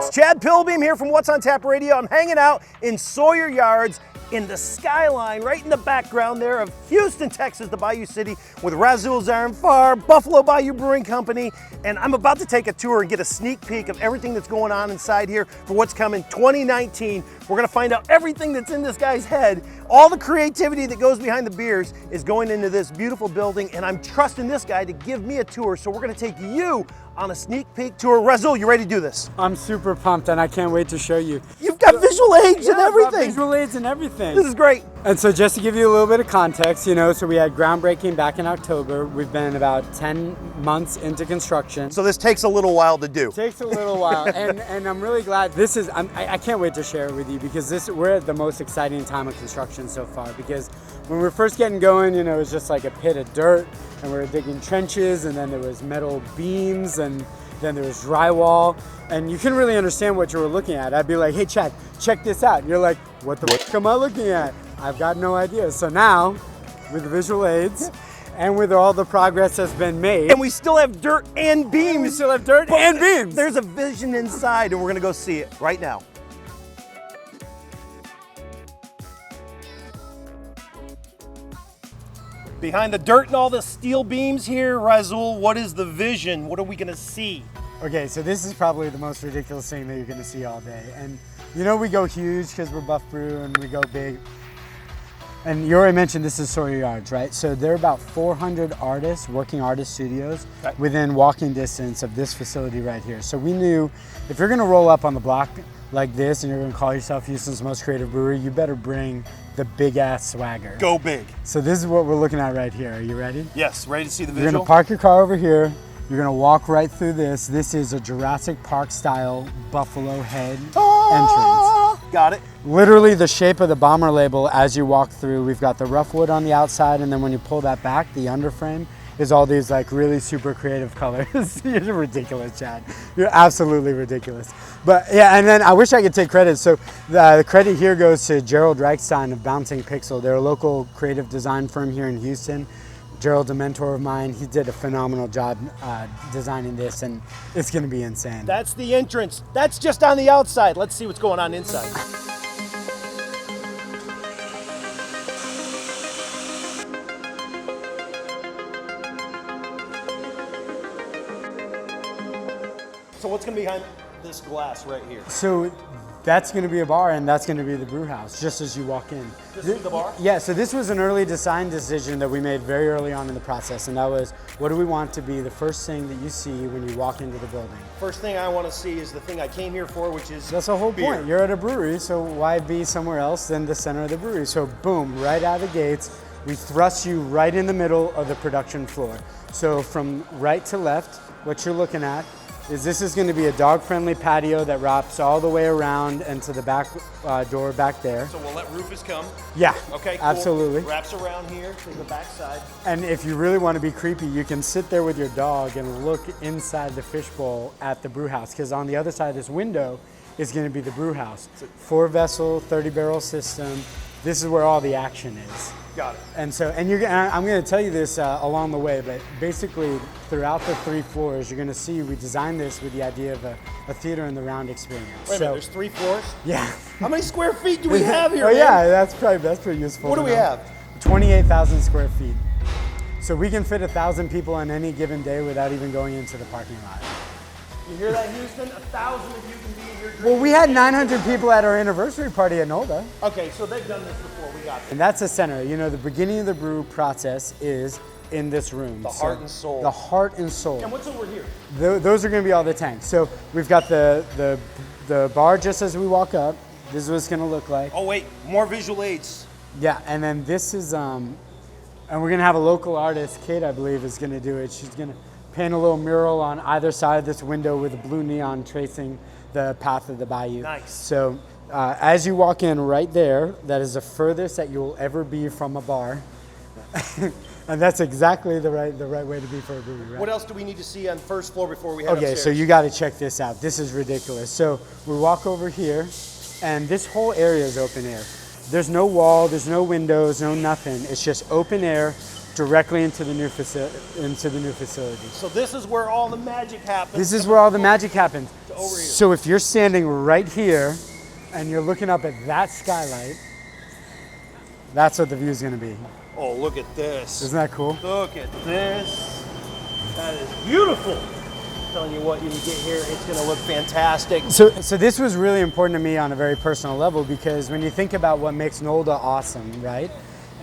It's Chad Pilbeam here from What's on Tap Radio. I'm hanging out in Sawyer Yards in the skyline right in the background there of Houston, Texas, the Bayou City, with Rassul Zarinfar, Buffalo Bayou Brewing Company, and I'm about to take a tour and get a sneak peek of everything that's going on inside here for what's coming 2019. We're gonna find out everything that's in this guy's head. All the creativity that goes behind the beers is going into this beautiful building, and I'm trusting this guy to give me a tour, so we're gonna take you on a sneak peek tour. Rassul, you ready to do this? I'm super pumped and I can't wait to show you. You've got visual aids and everything. Visual aids and everything. This is great. And so just to give you a little bit of context, so we had groundbreaking back in October. We've been about 10 months into construction. So this takes a little while to do. It takes a little while, and I'm really glad. I can't wait to share it with you because we're at the most exciting time of construction so far. Because when we were first getting going, it was just like a pit of dirt, and we were digging trenches, and then there was metal beams, and then there was drywall, and you couldn't really understand what you were looking at. I'd be like, hey Chad, check this out. And you're like, what the fuck am I looking at? I've got no idea. So now, with visual aids, and with all the progress that's been made. And we still have dirt and beams. We still have dirt and beams. There's a vision inside, and we're gonna go see it right now. Behind the dirt and all the steel beams here, Rassul, what is the vision? What are we gonna see? Okay, so this is probably the most ridiculous thing that you're gonna see all day. And we go huge because we're Buff Brew and we go big. And you already mentioned this is Sawyer Yards, right? So there are about 400 artists, working artist studios, within walking distance of this facility right here. So we knew if you're gonna roll up on the block like this and you're gonna call yourself Houston's most creative brewery, you better bring the big ass swagger. Go big. So this is what we're looking at right here. Are you ready? Yes, ready to see the You're visual? gonna park your car over here. You're gonna walk right through this. This is a Jurassic Park style buffalo head entrance. Got it. Literally the shape of the bomber label as you walk through. We've got the rough wood on the outside, and then when you pull that back, the underframe is all these like really super creative colors. You're ridiculous, Chad. You're absolutely ridiculous. But yeah, and then I wish I could take credit. So the credit here goes to Gerald Reichstein of Bouncing Pixel. They're a local creative design firm here in Houston. Gerald's a mentor of mine. He did a phenomenal job designing this, and it's gonna be insane. That's the entrance. That's just on the outside. Let's see what's going on inside. So what's gonna be behind this glass right here? So that's going to be a bar, and that's going to be the brew house, just as you walk in. This is the bar? Yeah, so this was an early design decision that we made very early on in the process, and that was, what do we want to be the first thing that you see when you walk into the building? First thing I want to see is the thing I came here for, which is That's the whole beer. point. You're at a brewery, so why be somewhere else than the center of the brewery? So boom, right out of the gates, we thrust you right in the middle of the production floor. So from right to left, what you're looking at is this is going to be a dog-friendly patio that wraps all the way around and to the back door back there. So we'll let Rufus come. Yeah, Okay, cool. absolutely. Wraps around here to the back side. And if you really want to be creepy, you can sit there with your dog and look inside the fishbowl at the brew house, because on the other side of this window is going to be the brew house. 4-vessel, 30-barrel system. This is where all the action is. Got it. And so, I'm going to tell you this along the way, but basically throughout the 3 floors, you're going to see we designed this with the idea of a theater in the round experience. Wait a minute, there's 3 floors? Yeah. How many square feet do we have here? Oh man? yeah, that's pretty useful. What do we have? 28,000 square feet. So we can fit 1,000 people on any given day without even going into the parking lot. You hear that, Houston? 1,000 of you can be here drinking. Well, we had 900 people at our anniversary party at Nolda. Okay, so they've done this before. We got this. And that's the center. The beginning of the brew process is in this room. The heart and soul. The heart and soul. And what's over here? Those are going to be all the tanks. So we've got the bar just as we walk up. This is what it's going to look like. Oh wait, more visual aids. Yeah, and then this is, and we're going to have a local artist, Kate, I believe, is going to do it. She's going to paint a little mural on either side of this window with a blue neon tracing the path of the bayou. Nice. So as you walk in right there, that is the furthest that you'll ever be from a bar. And that's exactly the right way to be for a brewery, right? What else do we need to see on the first floor before we head upstairs? Okay, so you got to check this out. This is ridiculous. So we walk over here, and this whole area is open air. There's no wall, there's no windows, no nothing. It's just open air, directly into the new facility. So this is where all the magic happens. This is where all the magic happens. Over here. So if you're standing right here and you're looking up at that skylight, that's what the view is going to be. Oh, look at this. Isn't that cool? Look at this. That is beautiful. I'm telling you what, you can get here, it's going to look fantastic. So this was really important to me on a very personal level, because when you think about what makes Nolda awesome, right?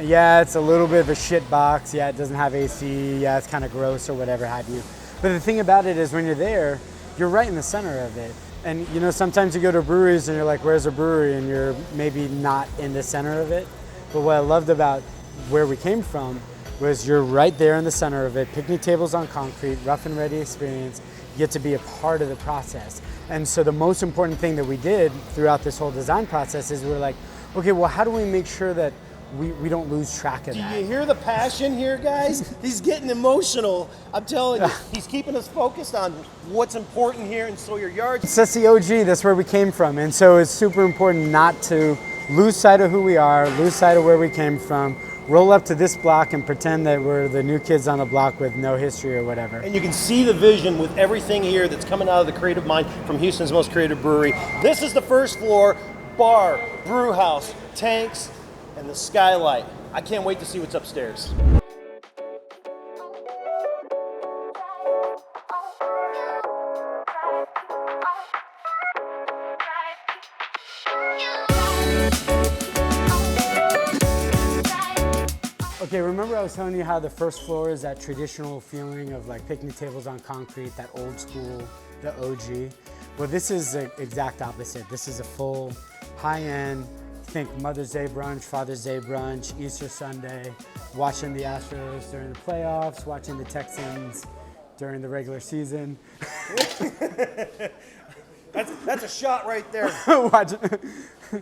Yeah, it's a little bit of a shit box. Yeah, it doesn't have AC. Yeah, it's kind of gross or whatever have you. But the thing about it is when you're there, you're right in the center of it. And you know, sometimes you go to breweries and you're like, where's a brewery? And you're maybe not in the center of it. But what I loved about where we came from was you're right there in the center of it, picnic tables on concrete, rough and ready experience. You get to be a part of the process. And so the most important thing that we did throughout this whole design process is we're like, okay, well, how do we make sure that we don't lose track of that? Do you hear the passion here, guys? He's getting emotional. I'm telling you, he's keeping us focused on what's important here in Sawyer Yards. That's the OG, that's where we came from. And so it's super important not to lose sight of who we are, lose sight of where we came from, roll up to this block and pretend that we're the new kids on the block with no history or whatever. And you can see the vision with everything here that's coming out of the creative mind from Houston's most creative brewery. This is the first floor, bar, brew house, tanks, and the skylight. I can't wait to see what's upstairs. Okay, remember I was telling you how the first floor is that traditional feeling of like picnic tables on concrete, that old school, the OG? Well, this is the exact opposite. This is a full high-end, think Mother's Day brunch, Father's Day brunch, Easter Sunday, watching the Astros during the playoffs, watching the Texans during the regular season. That's a shot right there. Watching.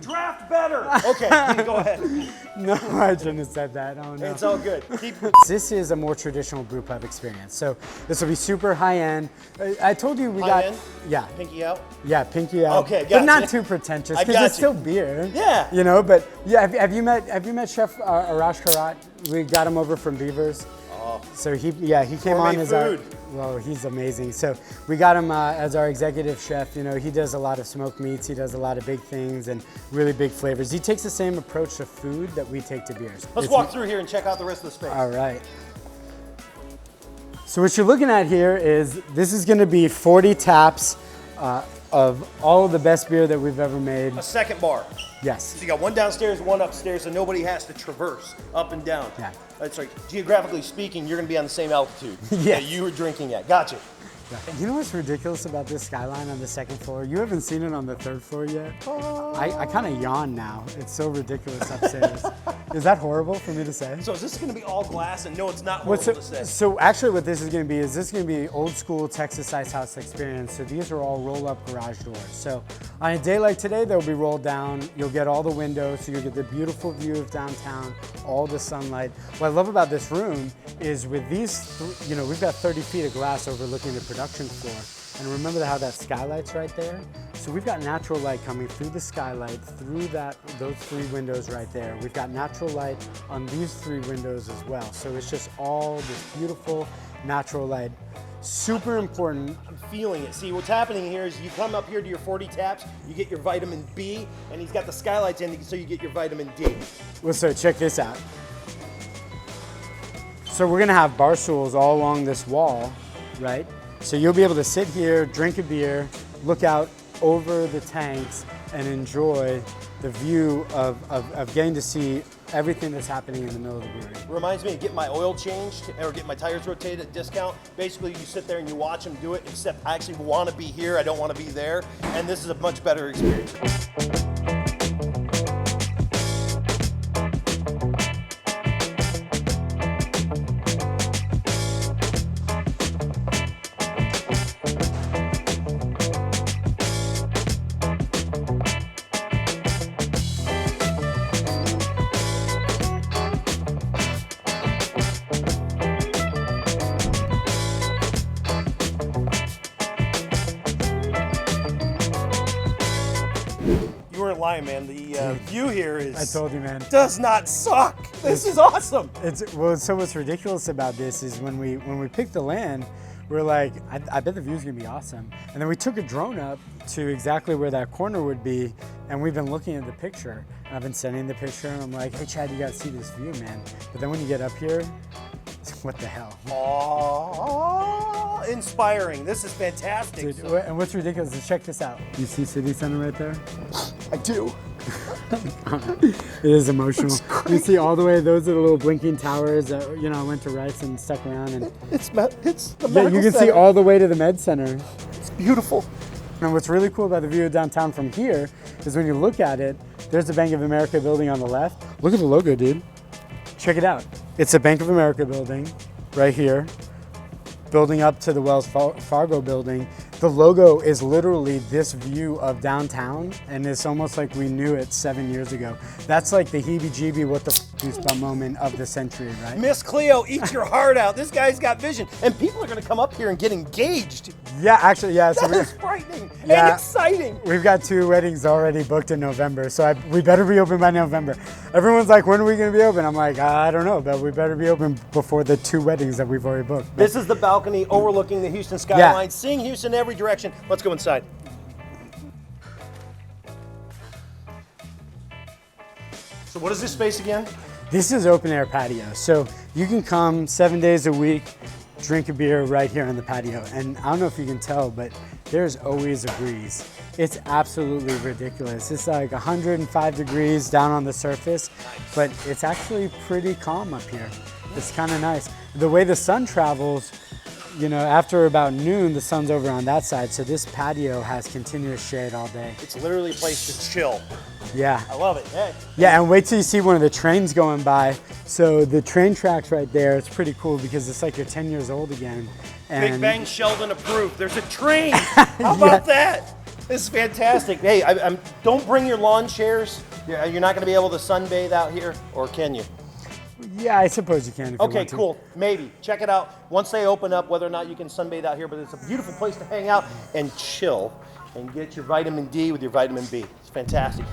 Draft better. Okay, go ahead. No, I shouldn't have said that. Oh, no. It's all good. This is a more traditional brew pub experience. So this will be super high end. I told you we High got, end? yeah. Pinky out? Yeah, pinky out. Okay, But gotcha. not too pretentious, I because got it's you. still beer. Yeah. You know, but yeah, have you met Chef Arash Karat? We got him over from Beavers. Oh. So he came Gourmet on as our, food. well, he's amazing. So we got him as our executive chef. You know, he does a lot of smoked meats. He does a lot of big things and really big flavors. He takes the same approach to food that we take to beers. Let's walk through here and check out the rest of the space. All right. So what you're looking at here is, this is going to be 40 taps of all of the best beer that we've ever made. A second bar. Yes. So you got one downstairs, one upstairs, so nobody has to traverse up and down. Yeah. That's right. Geographically speaking, you're going to be on the same altitude Yes. that you were drinking at. Gotcha. You know what's ridiculous about this skyline on the second floor? You haven't seen it on the third floor yet. I kind of yawn now. It's so ridiculous upstairs. Is that horrible for me to say? So is this going to be all glass? And no, it's not horrible to say. So actually what this is going to be is, this is going to be old school Texas Ice House experience. So these are all roll up garage doors. So on a day like today, they'll be rolled down. You'll get all the windows, so you'll get the beautiful view of downtown, all the sunlight. What I love about this room is with these, you know, we've got 30 feet of glass overlooking the production floor. And remember how that skylight's right there? So we've got natural light coming through the skylight, through those three windows right there. We've got natural light on these three windows as well. So it's just all this beautiful natural light. Super important. I'm feeling it. See, what's happening here is you come up here to your 40 taps, you get your vitamin B, and he's got the skylights in so you get your vitamin D. Well, so check this out. So we're gonna have bar stools all along this wall, right? So you'll be able to sit here, drink a beer, look out over the tanks, and enjoy the view of getting to see everything that's happening in the middle of the brewery. Reminds me of getting my oil changed or get my tires rotated at discount. Basically, you sit there and you watch them do it, except I actually want to be here, I don't want to be there, and this is a much better experience. lying, man. The view here is. I told you, man. Does not suck. This is awesome. So what's ridiculous about this is when we picked the land, we're like, I bet the view's gonna be awesome. And then we took a drone up to exactly where that corner would be, and we've been looking at the picture. And I've been sending the picture, and I'm like, hey Chad, you gotta see this view, man. But then when you get up here, what the hell? Oh, inspiring. This is fantastic. Dude, and what's ridiculous is check this out. You see City Center right there? I do. It is emotional. You see all the way, those are the little blinking towers that, you know, I went to Rice and stuck around. And It's the medical yeah, you can center. see all the way to the Med Center. It's beautiful. And what's really cool about the view of downtown from here is when you look at it, there's the Bank of America building on the left. Look at the logo, dude. Check it out. It's a Bank of America building right here, building up to the Wells Fargo building. The logo is literally this view of downtown, and it's almost like we knew it 7 years ago. That's like the heebie-jeebie, what the goosebump moment of the century, right? Miss Cleo, eat your heart out. This guy's got vision. And people are going to come up here and get engaged. Yeah, actually, yeah. So That is frightening and Yeah. exciting. we've got 2 weddings already booked in November, so we better be open by November. Everyone's like, when are we going to be open? I'm like, I don't know, but we better be open before the 2 weddings that we've already booked. This is the balcony overlooking the Houston skyline, seeing Houston in every direction. Let's go inside. So what is this space again? This is open air patio, so you can come 7 days a week, drink a beer right here on the patio. And I don't know if you can tell, but there's always a breeze. It's absolutely ridiculous. It's like 105 degrees down on the surface, but it's actually pretty calm up here. It's kind of nice. The way the sun travels, you know, after about noon, the sun's over on that side, so this patio has continuous shade all day. It's literally a place to chill. Yeah. I love it. Hey. Yeah, and wait till you see one of the trains going by. So the train tracks right there, it's pretty cool because it's like you're 10 years old again. And Big Bang Sheldon approved. There's a train. How about that? This is fantastic. Hey, don't bring your lawn chairs. You're not going to be able to sunbathe out here, or can you? Yeah, I suppose you can if you Okay, want to. cool. Maybe. Check it out. Once they open up, whether or not you can sunbathe out here, but it's a beautiful place to hang out and chill and get your vitamin D with your vitamin B. It's fantastic.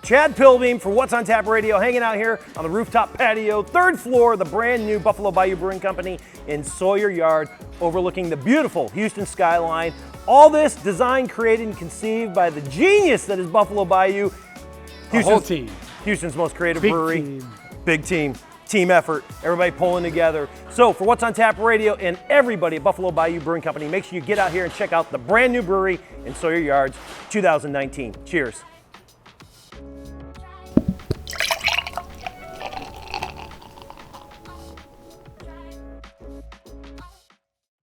Chad Pilbeam for What's on Tap Radio, hanging out here on the rooftop patio, 3rd floor of the brand new Buffalo Bayou Brewing Company in Sawyer Yard, overlooking the beautiful Houston skyline. All this designed, created, and conceived by the genius that is Buffalo Bayou. The whole team. Houston's most creative Big brewery. team. Big team. Team effort, everybody pulling together. So for What's on Tap Radio and everybody at Buffalo Bayou Brewing Company, make sure you get out here and check out the brand new brewery in Sawyer Yards 2019. Cheers.